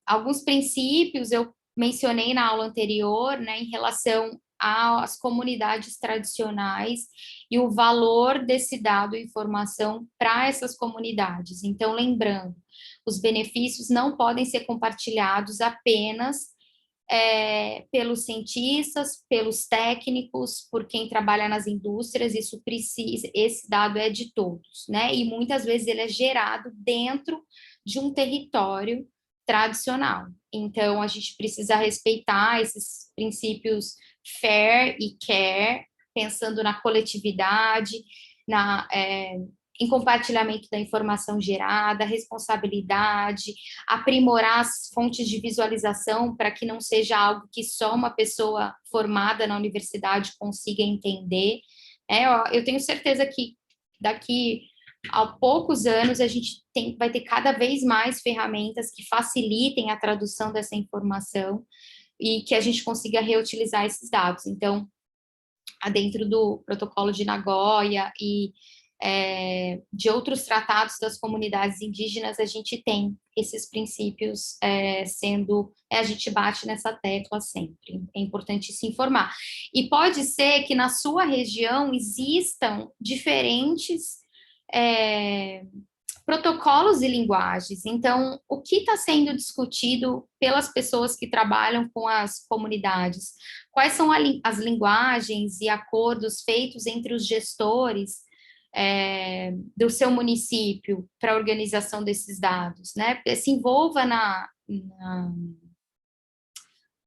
[SPEAKER 1] Alguns princípios eu mencionei na aula anterior, né, em relação às comunidades tradicionais e o valor desse dado e informação para essas comunidades. Então, lembrando, os benefícios não podem ser compartilhados apenas pelos cientistas, pelos técnicos, por quem trabalha nas indústrias, esse dado é de todos, né? E muitas vezes ele é gerado dentro de um território tradicional. Então, a gente precisa respeitar esses princípios fair e care, pensando na coletividade, em compartilhamento da informação gerada, responsabilidade, aprimorar as fontes de visualização para que não seja algo que só uma pessoa formada na universidade consiga entender. Eu tenho certeza que daqui a poucos anos a gente vai ter cada vez mais ferramentas que facilitem a tradução dessa informação e que a gente consiga reutilizar esses dados. Então, dentro do protocolo de Nagoya e de outros tratados das comunidades indígenas, a gente tem esses princípios a gente bate nessa tecla sempre, é importante se informar. E pode ser que na sua região existam diferentes protocolos e linguagens. Então, o que está sendo discutido pelas pessoas que trabalham com as comunidades? Quais são as linguagens e acordos feitos entre os gestores do seu município para a organização desses dados, né? Se envolva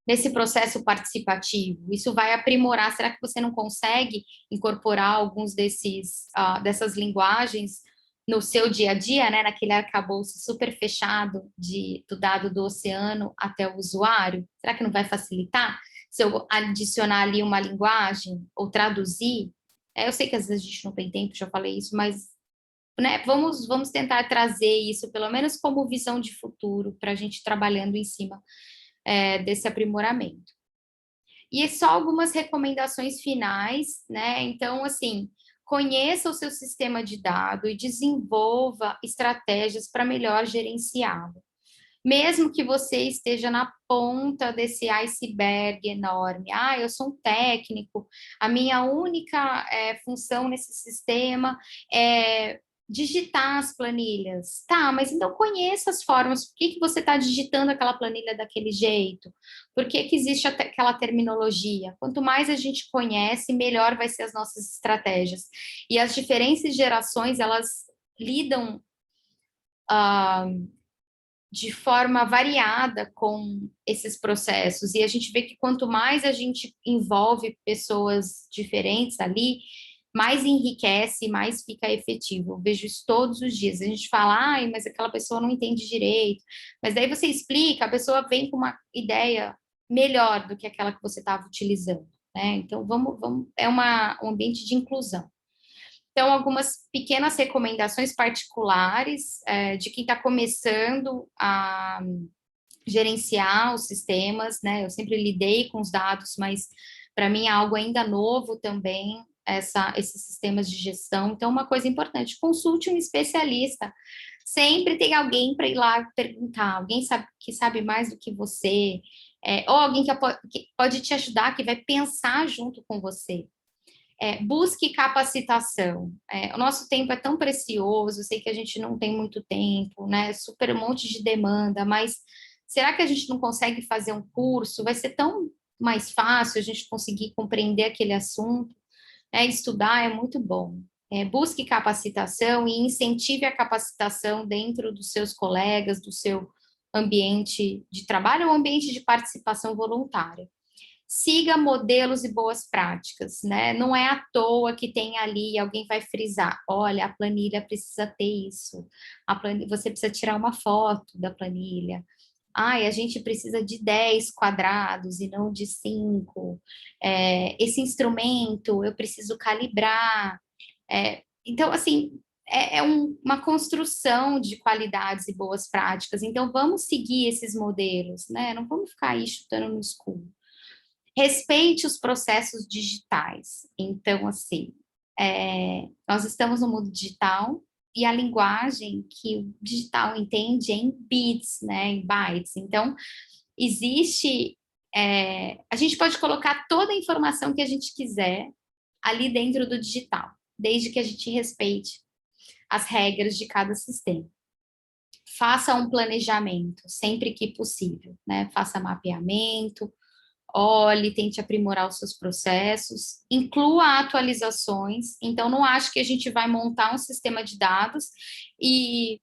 [SPEAKER 1] nesse processo participativo. Isso vai aprimorar. Será que você não consegue incorporar alguns dessas linguagens no seu dia a dia, né? Naquele arcabouço super fechado do dado do oceano até o usuário? Será que não vai facilitar? Se eu adicionar ali uma linguagem ou traduzir, eu sei que às vezes a gente não tem tempo, já falei isso, mas né, vamos tentar trazer isso, pelo menos como visão de futuro, para a gente trabalhando em cima desse aprimoramento. E só algumas recomendações finais, né? Então, assim, conheça o seu sistema de dado e desenvolva estratégias para melhor gerenciá-lo. Mesmo que você esteja na ponta desse iceberg enorme, eu sou um técnico, a minha única função nesse sistema é digitar as planilhas. Tá, mas então conheça as formas, por que você está digitando aquela planilha daquele jeito? Por que existe aquela terminologia? Quanto mais a gente conhece, melhor vai ser as nossas estratégias. E as diferentes gerações, elas lidam de forma variada com esses processos, e a gente vê que quanto mais a gente envolve pessoas diferentes ali, mais enriquece, mais fica efetivo. Eu vejo isso todos os dias. A gente fala, mas aquela pessoa não entende direito, mas daí você explica, a pessoa vem com uma ideia melhor do que aquela que você estava utilizando, né? Então, um ambiente de inclusão. Então, algumas pequenas recomendações particulares de quem está começando a gerenciar os sistemas, né? Eu sempre lidei com os dados, mas para mim é algo ainda novo também, esses sistemas de gestão. Então, uma coisa importante, consulte um especialista. Sempre tem alguém para ir lá perguntar, alguém que sabe mais do que você, ou alguém que pode te ajudar, que vai pensar junto com você. Busque capacitação. O nosso tempo é tão precioso, eu sei que a gente não tem muito tempo, né? Super um monte de demanda, mas será que a gente não consegue fazer um curso? Vai ser tão mais fácil a gente conseguir compreender aquele assunto. Estudar é muito bom. busque capacitação e incentive a capacitação dentro dos seus colegas, do seu ambiente de trabalho ou ambiente de participação voluntária. Siga modelos e boas práticas, né? Não é à toa que tem ali, alguém vai frisar, olha, a planilha precisa ter isso, você precisa tirar uma foto da planilha, a gente precisa de 10 quadrados e não de 5, esse instrumento eu preciso calibrar, então, assim, uma construção de qualidades e boas práticas. Então, vamos seguir esses modelos, né? Não vamos ficar aí chutando no escuro. Respeite os processos digitais. Então, assim, nós estamos no mundo digital e a linguagem que o digital entende é em bits, né? Em bytes. Então, existe... a gente pode colocar toda a informação que a gente quiser ali dentro do digital, desde que a gente respeite as regras de cada sistema. Faça um planejamento sempre que possível, né? Faça mapeamento, olhe, tente aprimorar os seus processos, inclua atualizações. Então, não acho que a gente vai montar um sistema de dados e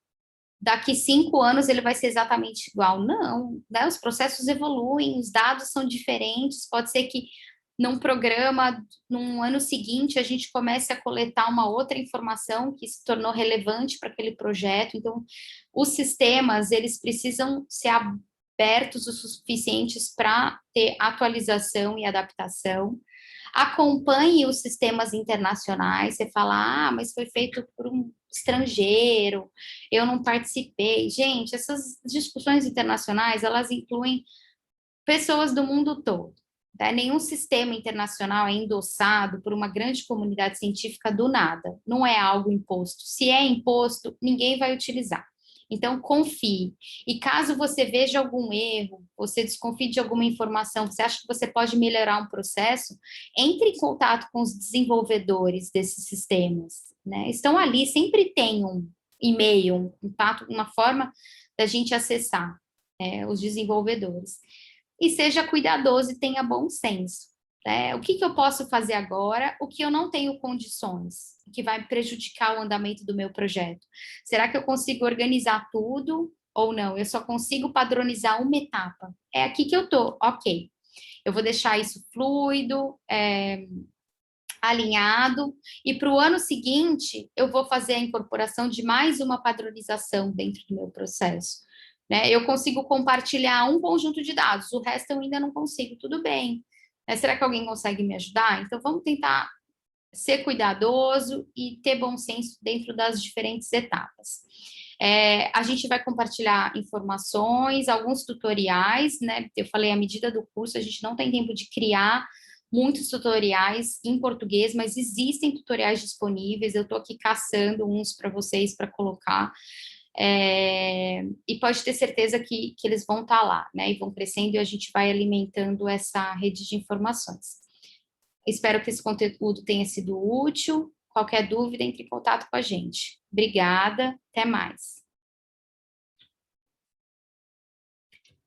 [SPEAKER 1] daqui 5 anos ele vai ser exatamente igual. Não, né? Os processos evoluem, os dados são diferentes, pode ser que num programa, num ano seguinte, a gente comece a coletar uma outra informação que se tornou relevante para aquele projeto. Então, os sistemas, eles precisam ser abertos o suficientes para ter atualização e adaptação. Acompanhe os sistemas internacionais, você fala, mas foi feito por um estrangeiro, eu não participei. Gente, essas discussões internacionais, elas incluem pessoas do mundo todo. Tá? Nenhum sistema internacional é endossado por uma grande comunidade científica do nada. Não é algo imposto. Se é imposto, ninguém vai utilizar. Então, confie. E caso você veja algum erro, você desconfie de alguma informação, você acha que você pode melhorar um processo, entre em contato com os desenvolvedores desses sistemas. Né? Estão ali, sempre tem um e-mail, um contato, uma forma da gente acessar os desenvolvedores. E seja cuidadoso e tenha bom senso. O que eu posso fazer agora, o que eu não tenho condições, que vai prejudicar o andamento do meu projeto? Será que eu consigo organizar tudo ou não? Eu só consigo padronizar uma etapa. É aqui que eu tô, ok. Eu vou deixar isso fluido, alinhado, e para o ano seguinte eu vou fazer a incorporação de mais uma padronização dentro do meu processo. Né? Eu consigo compartilhar um conjunto de dados, o resto eu ainda não consigo, tudo bem. Será que alguém consegue me ajudar? Então, vamos tentar ser cuidadoso e ter bom senso dentro das diferentes etapas. A gente vai compartilhar informações, alguns tutoriais, né? Eu falei, à medida do curso, a gente não tem tempo de criar muitos tutoriais em português, mas existem tutoriais disponíveis, eu estou aqui caçando uns para vocês para colocar. E pode ter certeza que eles vão estar lá, né? E vão crescendo e a gente vai alimentando essa rede de informações. Espero que esse conteúdo tenha sido útil. Qualquer dúvida, entre em contato com a gente. Obrigada, até mais.